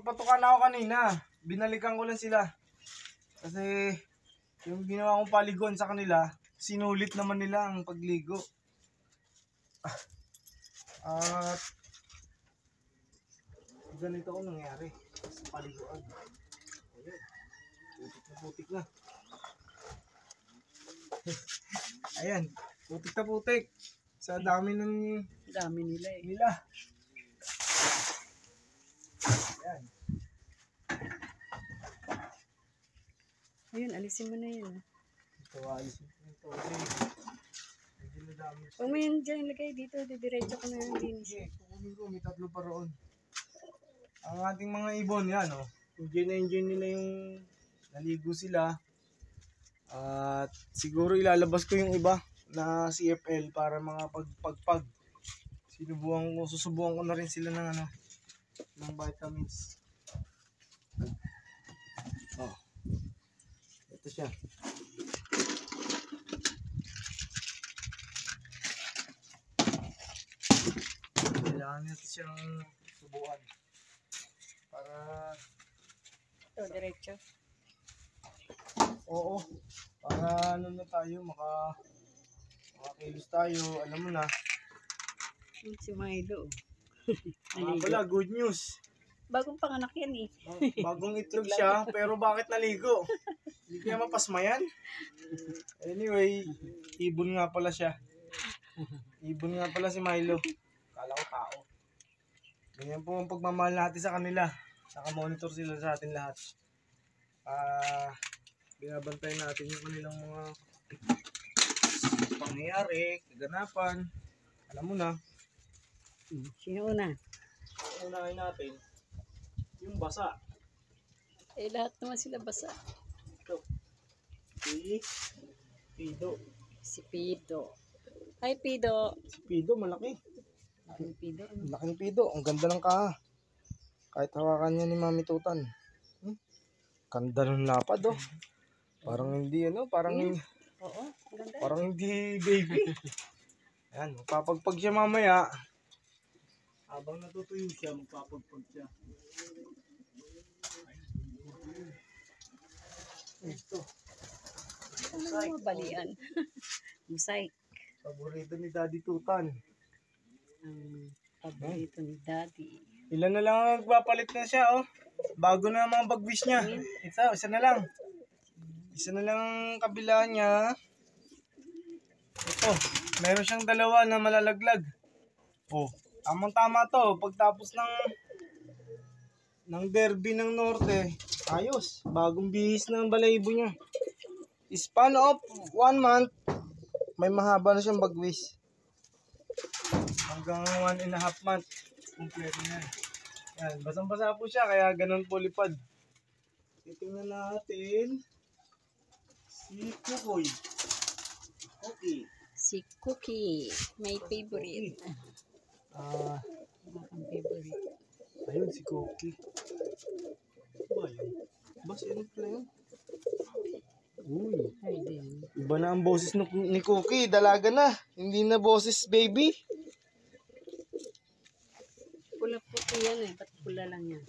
nakapagpatukan ako kanina. Binalikan ko lang sila. Kasi yung ginawa kong paligon sa kanila, sinulit naman nila ang pagligo. At ganito ko nangyari sa paliguan. Ayun, putik na. Ayan, putik na putik. Sa dami Dami nila eh. nila. Ayan. Ayun, alisin mo na yun. Ito, alisin ko ito. Medyo nadami. Huwag mo yun dyan ilagay dito. Didiretso ko na yung linis. Sige, kukunin ko. May 3 pa roon. Ang ating mga ibon, yan oh. Enjoy na enjoy nila yung naligo sila. At siguro ilalabas ko yung iba na CFL para mga pagpagpag. Susubukan ko na rin sila ng ano, ng vitamins. Oh. Ito siya. Kailangan natin siyang subukan. Para Ito, diretso. oo, para ano na tayo, makakilos tayo, alam mo na. Si Milo. Wala, good news. Bagong panganak yan eh. Bagong itlog siya, pero bakit naligo? Hindi kaya mapasma yan? Anyway, ibon nga pala siya. Ibon nga pala si Milo. Kala ko tao. Ganyan po ang pagmamahal natin sa kanila. Naka-monitor sila sa atin lahat. Binabantay natin yung kanilang mga pangyayari, kaganapan. Alam mo na. Sino una? Unahin natin yung basa. Eh, lahat naman sila basa. Ito. Si Pido. Si Pido. Hi, Pido. Si Pido, malaki. Ang Pido. Laking Pido. Ang ganda ng kaha. Kahit hawakan niya ni Mami Tutan. Ganda ng lapad oh. Parang hindi parang Oo, ganda. parang hindi baby. Ayan, magpapagpag siya mamaya. Habang natutuyo siya, magpapagpag siya. Ito. Ano mga balian? Mosaic. Paborito ni Daddy Tutan. Ang paborito ni Daddy. Ilan na lang ang nagpapalit na siya oh. Bago na ang mga bagwis niya. Isa na lang. Isa na lang ang kabila niya. Ito, meron siyang 2 na malalaglag. Oh, tamang-tama to. Pagtapos ng derby ng Norte, ayos. Bagong bihis na ang balahibo niya. Span of 1 month, may mahaba na siyang bagwis. Hanggang 1.5 month, kumpleto na yan. Yan, basang-basa po siya, kaya ganun po lipad. Titingnan natin si Kukoy. Okay. Si Cookie. My favorite. Ang favorite. Ayun si Cookie. Ba yun? Ba sino pala yun? Uy. Ay, din. Iba na ang boses ni Cookie. Dalaga na. Hindi na boses baby. Pula-puti yan eh. Ba't pula lang yan?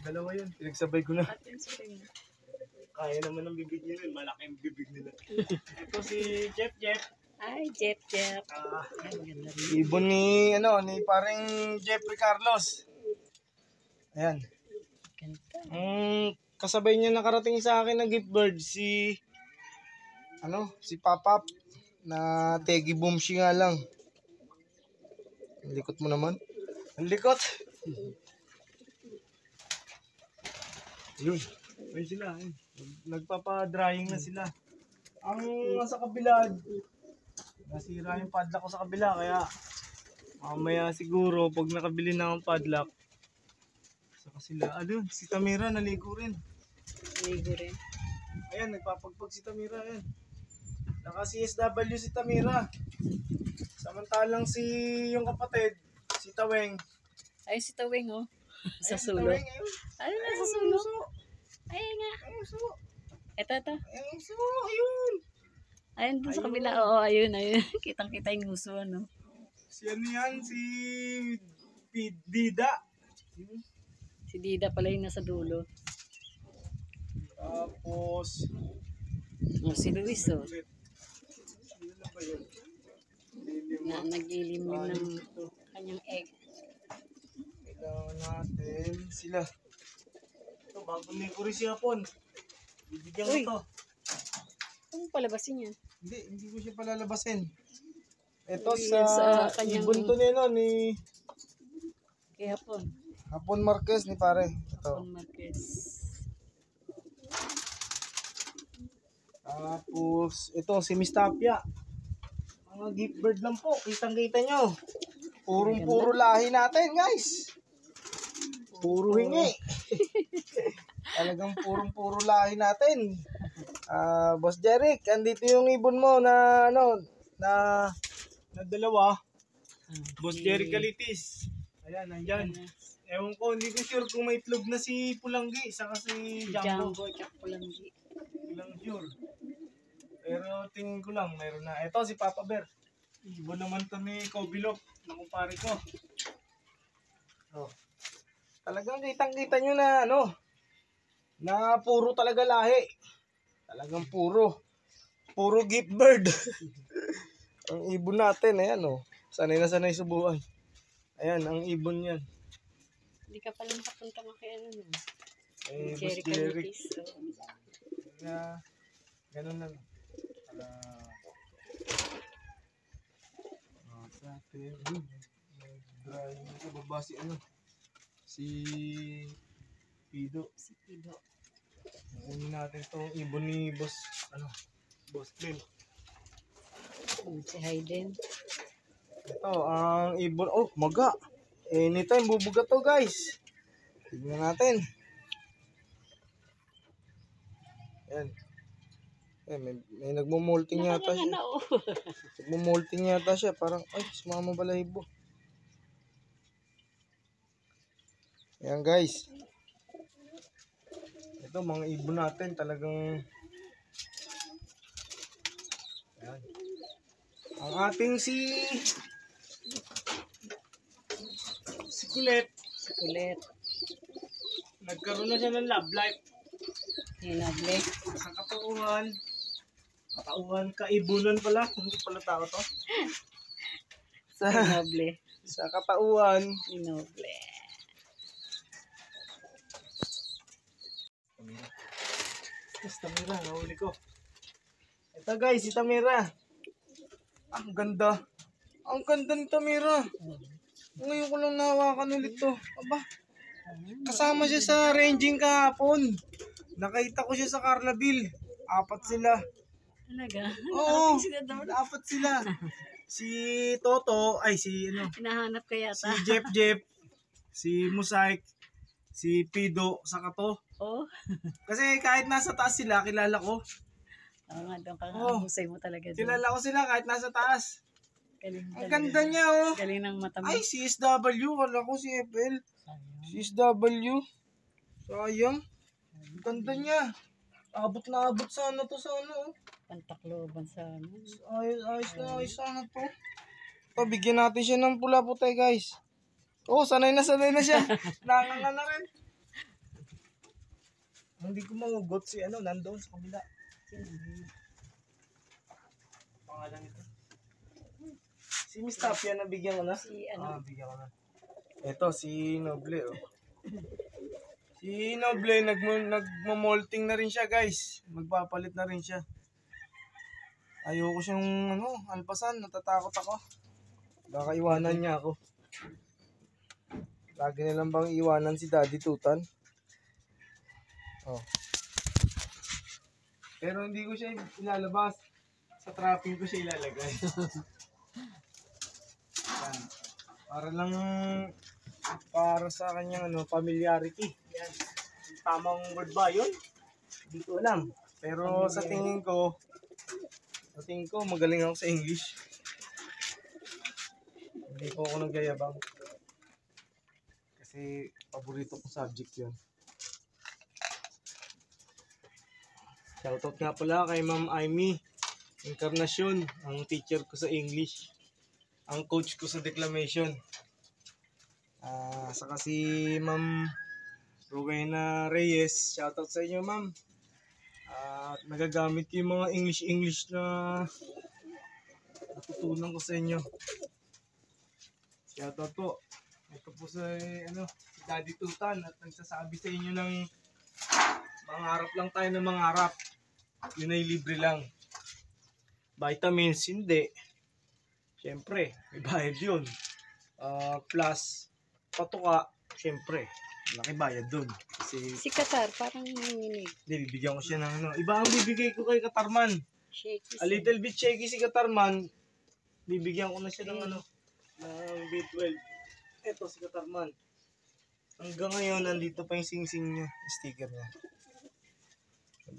2 yun. Pinagsabay ko na. Atin sa rin. Kaya naman ang bibig nila. Malaki ang bibig nila. Ito si Jeff. Ay, Jeff. Ay, ganda rin. Ibon ni paring Jeffrey Carlos. Ayan. Ganda. Kasabay niya nakarating sa akin na gift bird si Papap na Tegi Boomshi nga lang. Ang likot mo naman. Ang likot. Yun. Ayun sila. Nagpapa-drying na sila. Ang nasa kabila, nasira yung padlock ko sa kabila, kaya mamaya siguro pag nakabili na akong padlock, saka sila, si Tamira naligo rin. Ligo rin. Ayan, nagpapagpag si Tamira, ayan. Naka CSW si Tamira. Samantalang yung kapatid, si Taweng. Ay, si Taweng oh. Sa Ayan, si sulo. Taweng, ayun. Ano na sa sulo? Ay nga. Ayun, so. Ito. Ayun, so, ayun. Ayun dun sa Ayun. kabila. Oo, ayun. Kitang-kita yung uso, ano. Si ano yan, si Dida. Si Dida pala yung nasa dulo. Tapos, O, si Luis, oh. ulit. Sino na ba yun? Lilim. Naglilimlim ng Ito. kanyang egg. Kailangan natin sila. Ito, bago ni Kuri si Hapon. Bibigyan Uy. ko to. Kung palabasin yan. Hindi ko siya palalabasin. Ito Uy, sa sa kanyang- ibon to ni Kaya po. Hapon Marquez ni pare. Ito. Juan Marquez. Tapos, ito si Miss Tapia. Mga gift bird lang po. Kitang-kita nyo. Puro lahi natin, guys. Puro hingi. Talagang puro lahi natin. Boss Jeric, andito yung ibon mo na na dalawa. Boss Jeric Calitis. Ayan, nandyan. Ewan ko, hindi ko sure kung may itlog na si Pulanggi, saka si Jumbo. Jumbo, tsaka Pulanggi. Lang sure. Pero tingin ko lang, meron na. Ito si Papa Bear. Ibon naman to ni Kobilok, na kumpare ko. Oh. Talagang kitang-kita nyo na na puro talaga lahi. Talagang puro gift bird. Ang ibon natin, ayan sanay na sanay subukan. Ayan, ang ibon yan. Hindi ka pala makapunta mo kay ano. Boss Jerry Jeric. Calitis. Na ganun lang. Sa atin, dry sa baba si Pido. Si Pido. Kunin natin itong ibon ni Boss Glenn. Si Hayden. Ito ang ibon, maga. Anytime bubuga to, guys. Tignan natin. Ayan. May nagmumulting yata siya. Nagmumulting yata siya. Parang, sumama balahibo. Ayan, guys. Ito, mga ibon natin. Talagang... Ayan. Ang ating si Kulit. Nagkaroon na siya ng love life. Hinable. Sa katauhan, kaibunan pala. Hindi pala tao to. Hinable. Sa katauhan. Hinable. Si Tamira, nahuli ko. Ito guys, si Tamira. Ang ganda. Ang ganda ni Tamira. Ngayon ko lang nahawakan ulit to. Aba, kasama siya sa ranging kahapon. Nakita ko siya sa Carlaville. 4 sila. Talaga? Oo, Sila daw. 4 sila. Si Toto, Hinahanap ka yata. si Jeff, si Musaik, si Pido, saka to. Oh. Kasi kahit nasa taas sila, kilala ko. Oo nga, doon ka nga. Oh. Husay mo talaga doon. Kilala ko sila kahit nasa taas. Galing Ang talaga. ganda niya, Galing ng mata mo. Ay, CSW. Wala ko si FL. CSW. Sayang. Ang ganda niya. Abot na abot sana to sa Pantakloban sa amin. Ayos sana to. Ito, bigyan natin siya ng pula-putay, guys. Sanay na siya. Nanganga na rin. Hindi ko mahugot si nandoon sa kabila. Pangalan nito. Si Miss Tapia, nabigyan ko na? Bigyan ko na. Ito, si Noble, Si Noble, nagmamolting na rin siya, guys. Magpapalit na rin siya. Ayoko siyang, alpasan. Natatakot ako. Baka iwanan niya ako. Lagi nilang bang iwanan si Daddy Tutan? Pero hindi ko siya ilalabas. Sa trapping ko siya ilalagay. Yan. Para sa kanyang familiarity. Yan. Tamang word ba yun? Hindi ko alam. Pero sa tingin ko magaling ako sa English. Hindi ko ako nagyayabang. Kasi paborito kong subject yun. Shoutout nga pala kay Ma'am Amy Encarnacion, ang teacher ko sa English. Ang coach ko sa declamation. Saka si Ma'am Rowena Reyes. Shoutout sa inyo, ma'am. At nagagamit ko yung mga English na natutunan ko sa inyo. Shoutout po. Ito po si Daddy Tutan at nagsasabi sa inyo ng mangarap lang tayo ng mangarap. Yun ay libre lang. Vitamins, hindi. Siyempre, may bayad yun. Plus, patuka, siyempre, laki bayad dun. Kasi, Si Qatar, parang nanginig. hindi, bibigyan ko siya ng Iba ang bibigay ko kay Katarman. Shaky. A little bit shaky si Katarman. Bibigyan ko na siya ng ng B12. Eto si Katarman. Hanggang ngayon, nandito pa yung sing-sing niya, sticker niya.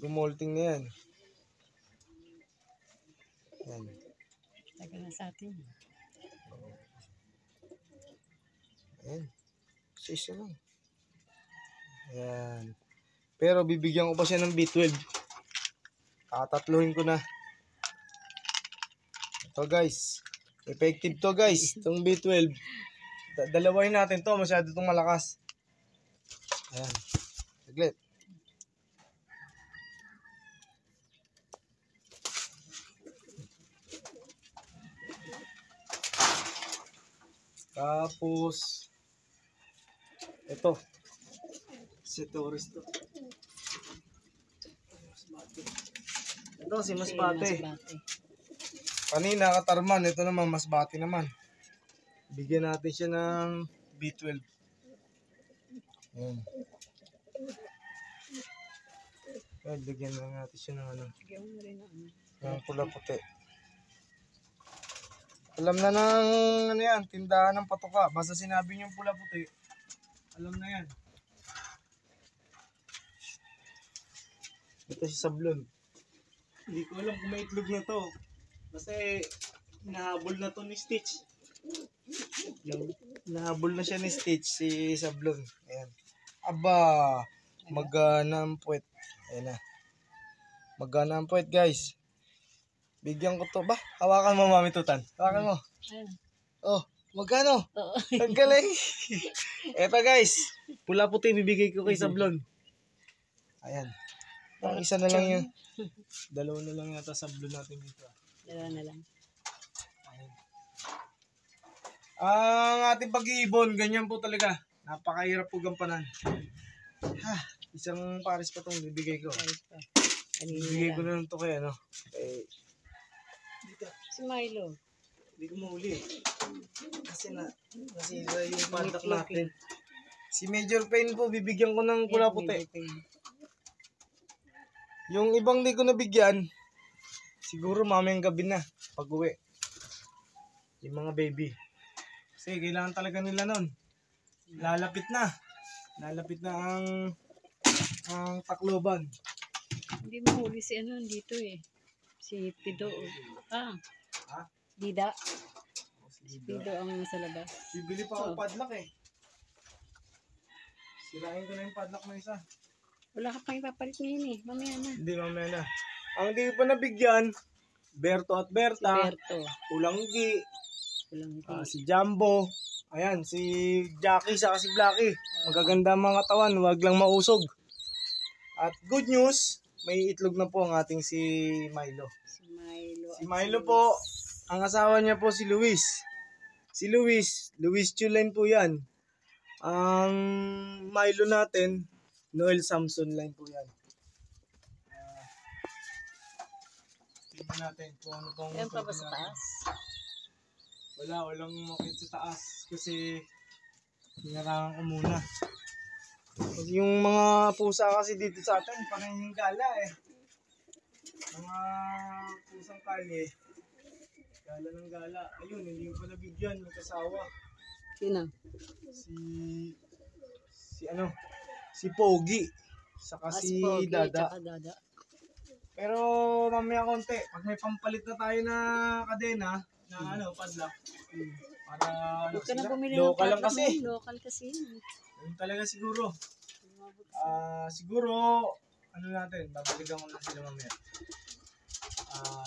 Gumolting na yan. Yan. Tagal na sa atin. Ayan. Isa lang. Ayan. Pero bibigyan ko pa siya ng B12. Tatatluhin ko na. Ito guys. Effective to guys. Itong B12. Dalawahin natin to. Masyado itong malakas. Ayan. Saglit. Tapos ito si tourist to. Ito si Masbate. Kanina Katarman, ito naman Masbate naman. Bigyan natin siya ng B12. Ayan. Ayan, bigyan na natin siya ng Bigyan mo rin ng pula puti. Alam na ng yan, tindahan ng patuka. Basta sinabi niyo pula puti, alam na yan. Ito si Sablon. Hindi ko alam kung may itlog na to. Kasi hinahabol na to ni Stitch. Hinahabol na siya ni Stitch, si Sablon. Ayan. Aba, magana ang puwet. Ayan na. Magana ang puwet guys. Bigyan ko to ba? Hawakan mo, Mami Tutan. Hawakan mo. Oh, magkano? Ang galing. Eto guys, pula puti bibigay ko kay Sablon. Ayan. Ang isa na lang yun. Dalawa na lang yata Sablon natin dito. Dalawa na lang. Ayan. Ang ating pag-iibon, ganyan po talaga. Napakahirap po gampanan. Isang pares pa itong bibigay ko. Bibigay ko na lang ito kay Si Milo. Hindi ko mahuli. Kasi nasira yung padlock natin. Si Major Pain po, bibigyan ko ng pula puti. Yung ibang di ko nabigyan, siguro mamayang gabi na, pag uwi. Yung mga baby. Kasi kailangan talaga nila nun. Lalapit na. Lalapit na ang Tacloban. Hindi mo huli si dito eh. Si Pido. Dida. Si Pido ang nasa labas. Bibili pa ako padlock eh. Sirain ko na yung padlock na isa. Wala ka pang ipapalit ngayon eh. Mamaya na. Hindi, mamaya na. Ang di ko pa nabigyan, Berto at Berta. Si Berto. Ulanggi. Ulanggi. Si Jumbo. Ayan, si Jackie saka si Blacky. Magaganda ang mga katawan, wag lang mausog. At good news, may itlog na po ang ating si Milo. Si Milo po, ang asawa niya po si Luis. Si Luis Chulain po yan. Ang Milo natin, Noel Samson line po yan. Tingnan natin kung ano pong... Ayan pa ba sa taas? Walang makit sa taas kasi hinarangan ko muna. Kasi yung mga pusa kasi dito sa atin, parang yung gala eh. Mga pusang kalye. Gala ng gala. Ayun, hindi ko pa nabigyan, magkasawa. Sino? Si Pogi. Saka si Pogi, Dada. tsaka Dada. Pero mamaya konti, pag may pampalit na tayo na kadena, na padlock. Para Huwag ka na bumili ng local lang padlock kasi. mo, local kasi. Yun talaga siguro. Siguro, natin, babalikan ko na sila mamaya.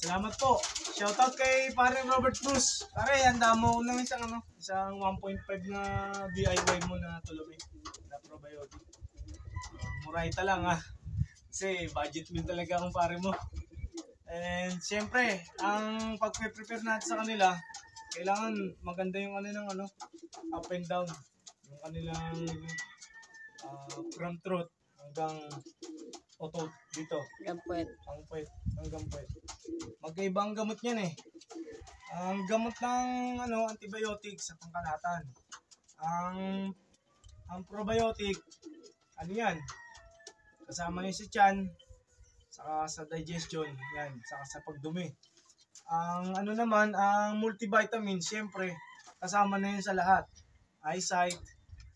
Salamat po. Shoutout kay parang Robert Cruz. Pare, handa mo ng isang 1.5 na DIY mo na tulumi na probiotic. murahita lang ha. Kasi budget meal talaga akong pare mo. And siyempre, ang pagpe-prepare natin sa kanila, kailangan maganda yung up and down. Yung kanilang from throat hanggang otot dito. Gampwet. Ang puwet, hanggang puwet. Magkaiba ang gamot niyan eh. Ang gamot ng antibiotics sa pangkalahatan. Ang probiotic, yan? Kasama yun sa tiyan, saka sa digestion, yan, saka sa pagdumi. Ang ang multivitamin, siyempre, kasama na yun sa lahat. Eyesight,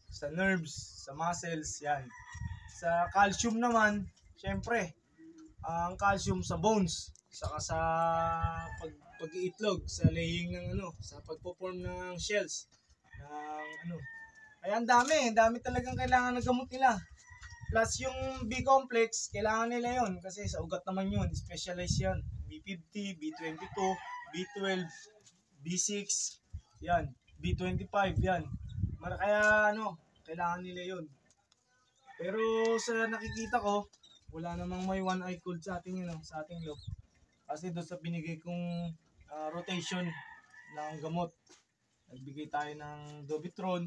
sa nerves, sa muscles, yan. Sa calcium naman, siyempre, ang calcium sa bones, saka sa pag-iitlog, sa laying ng sa pagpo-form ng shells, ng Kaya ang dami talagang kailangan ng gamot nila. Plus yung B-complex, kailangan nila yon kasi sa ugat naman yun, specialized yan. B50, B22, B12, B6, yan, B25, yan. Kaya kailangan nila yon. Pero sa nakikita ko, wala namang may one eye cold sa ating sa ating loob. Kasi doon sa binigay kong rotation ng gamot, nagbigay tayo ng Dobitron,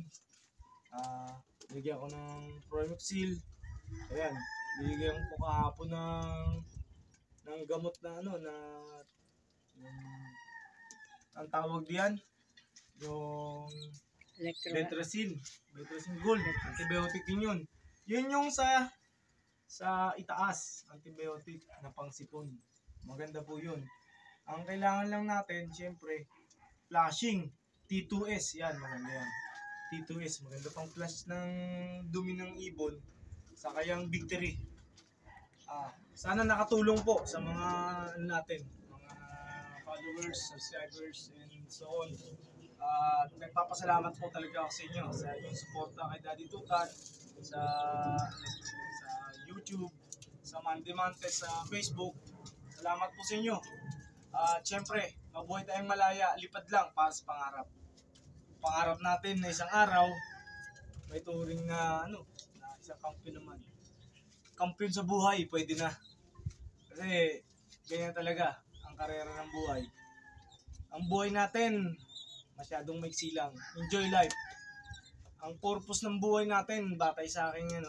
binigyan ko ng Promoxil. Ayan, binigyan ko kahapon ng gamot na ang tawag diyan, yung Betracin Gold, antibiotic din yun. Yun yung sa itaas, antibiotic na pangsipon. Maganda po yun. Ang kailangan lang natin, siyempre, flushing, T2S, yan, maganda yan. T2S, maganda pang flush ng dumi ng ibon, saka yung victory. Sana nakatulong po sa mga natin, mga followers, subscribers, and so on. Nagpapasalamat po talaga ako sa inyo sa inyong suporta kay Daddy Tutan, sa YouTube, sa Mandimante, sa Facebook. Salamat po sa inyo. Siyempre, mabuhay tayong malaya, lipad lang para sa pangarap. Pangarap natin na isang araw, may turing na isang kampiyon naman. Kampiyon sa buhay, pwede na. Kasi, ganyan talaga ang karera ng buhay. Ang buhay natin, masyadong maiksi lang. Enjoy life. Ang purpose ng buhay natin, batay sa aking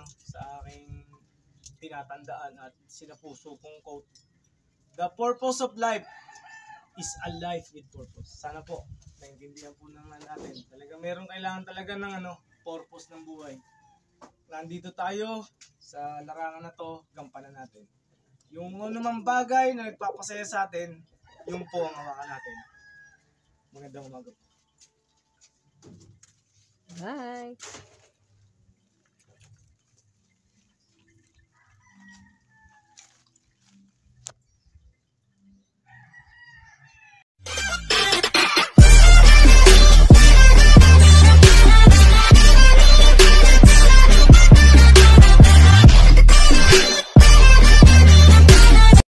tinatandaan at sinapuso kong quote. The purpose of life is a life with purpose. Sana po, naintindihan po naman natin. Talaga meron kailangan talaga ng purpose ng buhay. Nandito tayo sa larangan na to, gampanan natin. Yung anumang bagay na nagpapasaya sa atin, yung po ang hawakan natin. Magandang umaga po. Bye!